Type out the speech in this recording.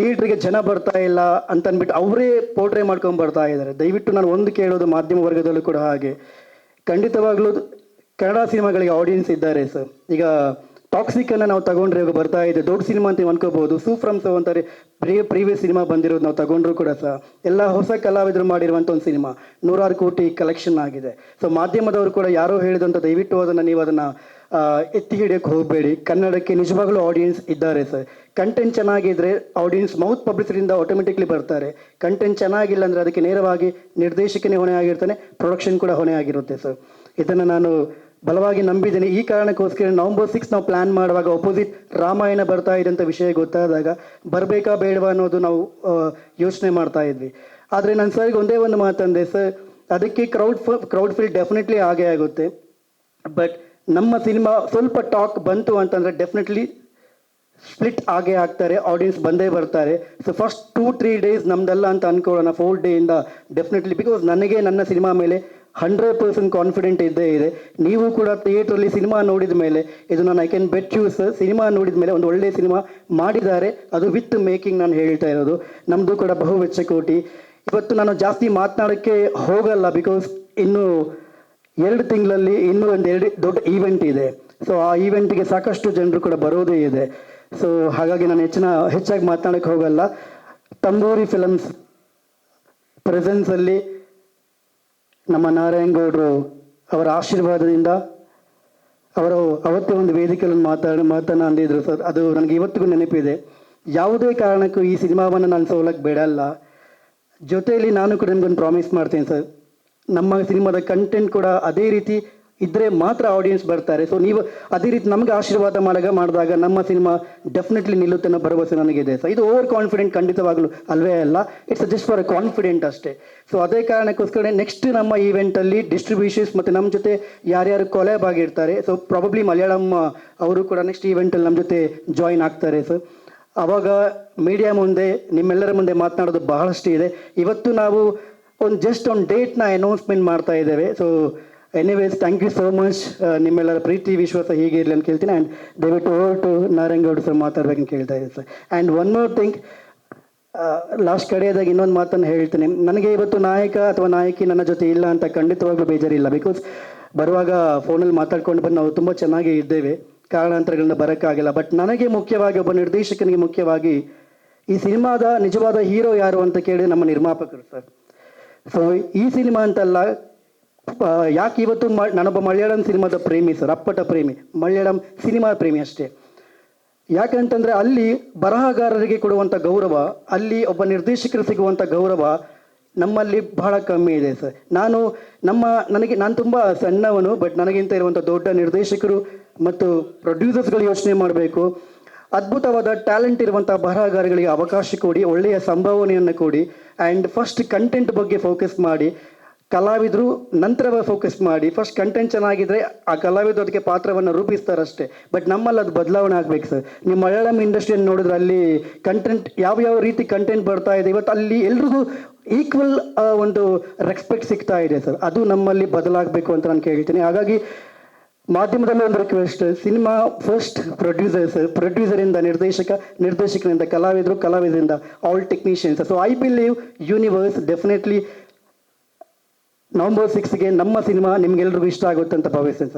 ಥಿಯೇಟ್ರಿಗೆ ಜನ ಬರ್ತಾ ಇಲ್ಲ ಅಂತ ಅಂದ್ಬಿಟ್ಟು ಅವರೇ ಪೋರ್ಟ್ರೇ ಮಾಡ್ಕೊಂಡು ಬರ್ತಾ ಇದ್ದಾರೆ. ದಯವಿಟ್ಟು ನಾನು ಒಂದು ಕೇಳೋದು ಮಾಧ್ಯಮ ವರ್ಗದಲ್ಲೂ ಕೂಡ ಹಾಗೆ, ಖಂಡಿತವಾಗ್ಲೂ ಕನ್ನಡ ಸಿನಿಮಾಗಳಿಗೆ ಆಡಿಯನ್ಸ್ ಇದ್ದಾರೆ ಸರ್. ಈಗ ಟಾಕ್ಸಿಕನ್ನು ನಾವು ತಗೊಂಡ್ರೆ ಇವಾಗ ಬರ್ತಾ ಇದೆ, ದೊಡ್ಡ ಸಿನಿಮಾ ಅಂತ ಅನ್ಕೋಬಹುದು. ಸೂ ಫ್ರಮ್ ಸೋ ಅಂತಾರೆ ಪ್ರೀವಿಯಸ್ ಸಿನಿಮಾ ಬಂದಿರೋದು ನಾವು ತಗೊಂಡ್ರು ಕೂಡ ಸಹ ಎಲ್ಲ ಹೊಸ ಕಲಾವಿದರು ಮಾಡಿರುವಂಥ ಒಂದು ಸಿನಿಮಾ 100 ಕೋಟಿ ಕಲೆಕ್ಷನ್ ಆಗಿದೆ. ಸೊ ಮಾಧ್ಯಮದವರು ಕೂಡ ಯಾರೋ ಹೇಳಿದಂಥ ದಯವಿಟ್ಟು ಅದನ್ನು ನೀವು ಅದನ್ನು ಎತ್ತಿ ಹಿಡಿಯೋಕ್ಕೆ ಹೋಗಬೇಡಿ. ಕನ್ನಡಕ್ಕೆ ನಿಜವಾಗ್ಲೂ ಆಡಿಯನ್ಸ್ ಇದ್ದಾರೆ ಸರ್. ಕಂಟೆಂಟ್ ಚೆನ್ನಾಗಿದ್ರೆ ಆಡಿಯನ್ಸ್ ಮೌತ್ ಪಬ್ಲಿಸಿಟಿಯಿಂದ ಆಟೋಮೆಟಿಕ್ಲಿ ಬರ್ತಾರೆ. ಕಂಟೆಂಟ್ ಚೆನ್ನಾಗಿಲ್ಲ ಅಂದರೆ ಅದಕ್ಕೆ ನೇರವಾಗಿ ನಿರ್ದೇಶಕನೇ ಹೊಣೆ ಆಗಿರ್ತಾನೆ, ಪ್ರೊಡಕ್ಷನ್ ಕೂಡ ಹೊಣೆ ಆಗಿರುತ್ತೆ ಸರ್. ಇದನ್ನು ನಾನು ಬಲವಾಗಿ ನಂಬಿದ್ದೀನಿ. ಈ ಕಾರಣಕ್ಕೋಸ್ಕರ November 6 ನಾವು ಪ್ಲ್ಯಾನ್ ಮಾಡುವಾಗ ಅಪೋಸಿಟ್ ರಾಮಾಯಣ ಬರ್ತಾ ಇದ್ದಂಥ ವಿಷಯ ಗೊತ್ತಾದಾಗ ಬರಬೇಕಾ ಬೇಡವಾ ಅನ್ನೋದು ನಾವು ಯೋಚನೆ ಮಾಡ್ತಾ ಇದ್ವಿ. ಆದರೆ ನಾನು ಸರ್ಗೆ ಒಂದೇ ಒಂದು ಮಾತಂದೆ ಸರ್, ಅದಕ್ಕೆ ಕ್ರೌಡ್ ಫೀಲ್ ಡೆಫಿನೆಟ್ಲಿ ಆಗೇ ಆಗುತ್ತೆ. ಬಟ್ ನಮ್ಮ ಸಿನಿಮಾ ಸ್ವಲ್ಪ ಟಾಕ್ ಬಂತು ಅಂತಂದರೆ ಡೆಫಿನೆಟ್ಲಿ ಸ್ಪ್ಲಿಟ್ ಆಗೇ ಆಗ್ತಾರೆ, ಆಡಿಯನ್ಸ್ ಬಂದೇ ಬರ್ತಾರೆ. ಸೊ ಫಸ್ಟ್ 2-3 ಡೇಸ್ ನಮ್ದಲ್ಲ ಅಂತ ಅನ್ಕೊಳ್ಳೋಣ, 4th ಡೇಯಿಂದ ಡೆಫಿನೆಟ್ಲಿ, ಬಿಕಾಸ್ ನನಗೆ ನನ್ನ ಸಿನಿಮಾ ಮೇಲೆ 100% ಕಾನ್ಫಿಡೆಂಟ್ ಇದ್ದೇ ಇದೆ. ನೀವು ಕೂಡ ಥಿಯೇಟ್ರಲ್ಲಿ ಸಿನಿಮಾ ನೋಡಿದ ಮೇಲೆ ಇದು ನಾನು I can bet you sir, cinema ನೋಡಿದ ಮೇಲೆ ಒಂದು ಒಳ್ಳೆಯ ಸಿನಿಮಾ ಮಾಡಿದ್ದಾರೆ, ಅದು ವಿತ್ ಮೇಕಿಂಗ್ ನಾನು ಹೇಳ್ತಾ ಇರೋದು. ನಮ್ಮದು ಕೂಡ ಬಹುವೆಚ್ಚ ಕೋಟಿ. ಇವತ್ತು ನಾನು ಜಾಸ್ತಿ ಮಾತನಾಡೋಕ್ಕೆ ಹೋಗಲ್ಲ, ಬಿಕಾಸ್ ಇನ್ನು 2 ತಿಂಗಳಲ್ಲಿ ಇನ್ನೂ 2 ದೊಡ್ಡ ಈವೆಂಟ್ ಇದೆ. ಸೊ ಆ ಈವೆಂಟಿಗೆ ಸಾಕಷ್ಟು ಜನರು ಕೂಡ ಬರೋದೇ ಇದೆ. ಸೊ ಹಾಗಾಗಿ ನಾನು ಹೆಚ್ಚಾಗಿ ಮಾತನಾಡೋಕ್ಕೆ ಹೋಗಲ್ಲ. ತಂಬೂರಿ ಫಿಲಮ್ಸ್ ಪ್ರೆಸೆನ್ಸಲ್ಲಿ ನಮ್ಮ ನಾರಾಯಣ್ ಗೌಡರು ಅವರ ಆಶೀರ್ವಾದದಿಂದ ಅವರು ಅವತ್ತೇ ಒಂದು ವೇದಿಕೆಯಲ್ಲಿ ಮಾತನಾಡಿದ್ರು ಸರ್. ಅದು ನನಗೆ ಇವತ್ತಿಗೂ ನೆನಪಿದೆ. ಯಾವುದೇ ಕಾರಣಕ್ಕೂ ಈ ಸಿನಿಮಾವನ್ನು ನಾನು ಸೋಲಕ್ಕೆ ಬಿಡಲ್ಲ. ಜೊತೆಯಲ್ಲಿ ನಾನು ಕೂಡ ನಿಮ್ಗೊಂದು ಪ್ರಾಮಿಸ್ ಮಾಡ್ತೀನಿ ಸರ್, ನಮ್ಮ ಸಿನಿಮಾದ ಕಂಟೆಂಟ್ ಕೂಡ ಅದೇ ರೀತಿ ಇದ್ದರೆ ಮಾತ್ರ ಆಡಿಯನ್ಸ್ ಬರ್ತಾರೆ. ಸೊ ನೀವು ಅದೇ ರೀತಿ ನಮಗೆ ಆಶೀರ್ವಾದ ಮಾಡಿದಾಗ ನಮ್ಮ ಸಿನಿಮಾ ಡೆಫಿನೆಟ್ಲಿ ನಿಲ್ಲುತ್ತೆ ಅನ್ನೋ ಭರವಸೆ ನನಗಿದೆ ಸರ್. ಇದು ಓವರ್ ಕಾನ್ಫಿಡೆಂಟ್ ಖಂಡಿತವಾಗ್ಲೂ ಅಲ್ವೇ ಅಲ್ಲ, it's just for A confident ಅಷ್ಟೇ. ಸೊ ಅದೇ ಕಾರಣಕ್ಕೋಸ್ಕರ ನೆಕ್ಸ್ಟ್ ನಮ್ಮ ಈವೆಂಟಲ್ಲಿ ಡಿಸ್ಟ್ರಿಬ್ಯೂಷನ್ಸ್ ಮತ್ತು ನಮ್ಮ ಜೊತೆ ಯಾರ್ಯಾರು ಕೊಲ್ಯಾಬ್ ಆಗಿರ್ತಾರೆ, ಸೊ ಪ್ರಾಬಬ್ಲಿ ಮಲಯಾಳಂ ಅವರು ಕೂಡ ನೆಕ್ಸ್ಟ್ ಈವೆಂಟಲ್ಲಿ ನಮ್ಮ ಜೊತೆ ಜಾಯಿನ್ ಆಗ್ತಾರೆ ಸರ್. ಆವಾಗ ಮೀಡಿಯಾ ಮುಂದೆ ನಿಮ್ಮೆಲ್ಲರ ಮುಂದೆ ಮಾತನಾಡೋದು ಬಹಳಷ್ಟು ಇದೆ. ಇವತ್ತು ನಾವು ಜಸ್ಟ್ ಒಂದು ಡೇಟ್ನ ಅನೌನ್ಸ್ಮೆಂಟ್ ಮಾಡ್ತಾ ಇದ್ದೇವೆ. So anyways thank you so much. ನಿಮ್ಮೆಲ್ಲರ ಪ್ರೀತಿ ವಿಶ್ವಾಸ ಹೀಗೆ ಇರಲಿ ಅಂತ ಕೇಳ್ತೀನಿ. ಆ್ಯಂಡ್ ದಯವಿಟ್ಟು over to Narayan Gowda sir ಮಾತಾಡ್ಬೇಕಂತ ಕೇಳ್ತಾ ಇದ್ದೀನಿ sir. And one more thing, last ಕಡೆಯದಾಗ ಇನ್ನೊಂದು ಮಾತನ್ನು ಹೇಳ್ತೀನಿ. ನನಗೆ ಇವತ್ತು ನಾಯಕ ಅಥವಾ ನಾಯಕಿ ನನ್ನ ಜೊತೆ ಇಲ್ಲ ಅಂತ ಖಂಡಿತವಾಗ್ಲೂ ಬೇಜಾರಿಲ್ಲ. ಬಿಕಾಸ್ ಬರುವಾಗ ಫೋನಲ್ಲಿ ಮಾತಾಡ್ಕೊಂಡು ಬಂದು ನಾವು ತುಂಬ ಚೆನ್ನಾಗಿ ಇದ್ದೇವೆ, ಕಾರಣಾಂತರಗಳಿಂದ ಬರೋಕ್ಕಾಗಿಲ್ಲ. ಬಟ್ ನನಗೆ ಮುಖ್ಯವಾಗಿ, ಒಬ್ಬ ನಿರ್ದೇಶಕನಿಗೆ ಮುಖ್ಯವಾಗಿ ಈ ಸಿನಿಮಾದ ನಿಜವಾದ ಹೀರೋ ಯಾರು ಅಂತ ಕೇಳಿ ನಮ್ಮ ನಿರ್ಮಾಪಕರು ಸರ್. ಸೊ ಈ ಸಿನಿಮಾ ಅಂತಲ್ಲ, ಯಾಕೆ ಇವತ್ತು ನಾನೊಬ್ಬ ಮಲಯಾಳಂ ಸಿನಿಮಾದ ಪ್ರೇಮಿ ಸರ್, ಅಪ್ಪಟ ಪ್ರೇಮಿ, ಮಲಯಾಳಂ ಸಿನಿಮಾ ಪ್ರೇಮಿ ಅಷ್ಟೇ. ಯಾಕಂತಂದರೆ ಅಲ್ಲಿ ಬರಹಗಾರರಿಗೆ ಕೊಡುವಂಥ ಗೌರವ, ಅಲ್ಲಿ ಒಬ್ಬ ನಿರ್ದೇಶಕರು ಸಿಗುವಂಥ ಗೌರವ ನಮ್ಮಲ್ಲಿ ಬಹಳ ಕಮ್ಮಿ ಇದೆ ಸರ್. ನಾನು ತುಂಬ ಸಣ್ಣವನು, ಬಟ್ ನನಗಿಂತ ಇರುವಂಥ ದೊಡ್ಡ ನಿರ್ದೇಶಕರು ಮತ್ತು ಪ್ರೊಡ್ಯೂಸರ್ಸ್ಗಳು ಯೋಚನೆ ಮಾಡಬೇಕು. ಅದ್ಭುತವಾದ ಟ್ಯಾಲೆಂಟ್ ಇರುವಂಥ ಬರಹಗಾರಗಳಿಗೆ ಅವಕಾಶ ಕೊಡಿ, ಒಳ್ಳೆಯ ಸಂಭಾವನೆಯನ್ನು ಕೊಡಿ. ಆ್ಯಂಡ್ ಫಸ್ಟ್ ಕಂಟೆಂಟ್ ಬಗ್ಗೆ ಫೋಕಸ್ ಮಾಡಿ, ಕಲಾವಿದರು ನಂತರ ಫೋಕಸ್ ಮಾಡಿ. ಫಸ್ಟ್ ಕಂಟೆಂಟ್ ಚೆನ್ನಾಗಿದ್ರೆ ಆ ಕಲಾವಿದರು ಅದಕ್ಕೆ ಪಾತ್ರವನ್ನು ರೂಪಿಸ್ತಾರಷ್ಟೇ. ಬಟ್ ನಮ್ಮಲ್ಲಿ ಅದು ಬದಲಾವಣೆ ಆಗಬೇಕು ಸರ್. ನೀವು ಮಲಯಾಳಂ ಇಂಡಸ್ಟ್ರಿಯನ್ನು ನೋಡಿದ್ರೆ ಅಲ್ಲಿ ಕಂಟೆಂಟ್ ಯಾವ ರೀತಿ ಕಂಟೆಂಟ್ ಬರ್ತಾ ಇದೆ, ಇವತ್ತು ಅಲ್ಲಿ ಎಲ್ರಿಗೂ ಈಕ್ವಲ್ ಒಂದು ರೆಸ್ಪೆಕ್ಟ್ ಸಿಗ್ತಾ ಇದೆ ಸರ್. ಅದು ನಮ್ಮಲ್ಲಿ ಬದಲಾಗಬೇಕು ಅಂತ ನಾನು ಕೇಳ್ತೀನಿ. ಹಾಗಾಗಿ ಮಾಧ್ಯಮದಲ್ಲಿ ಒಂದು ರಿಕ್ವೆಸ್ಟ್, ಸಿನಿಮಾ ಫಸ್ಟ್ ಪ್ರೊಡ್ಯೂಸರಿಂದ ನಿರ್ದೇಶಕರಿಂದ ಕಲಾವಿದರಿಂದ all technicians. So I believe universe definitely November 6ಗೆ ನಮ್ಮ ಸಿನಿಮಾ ನಿಮ್ಗೆಲ್ರಿಗೂ ಇಷ್ಟ ಆಗುತ್ತೆ ಅಂತ ಭಾವಿಸ್ತೇನೆ ಸರ್.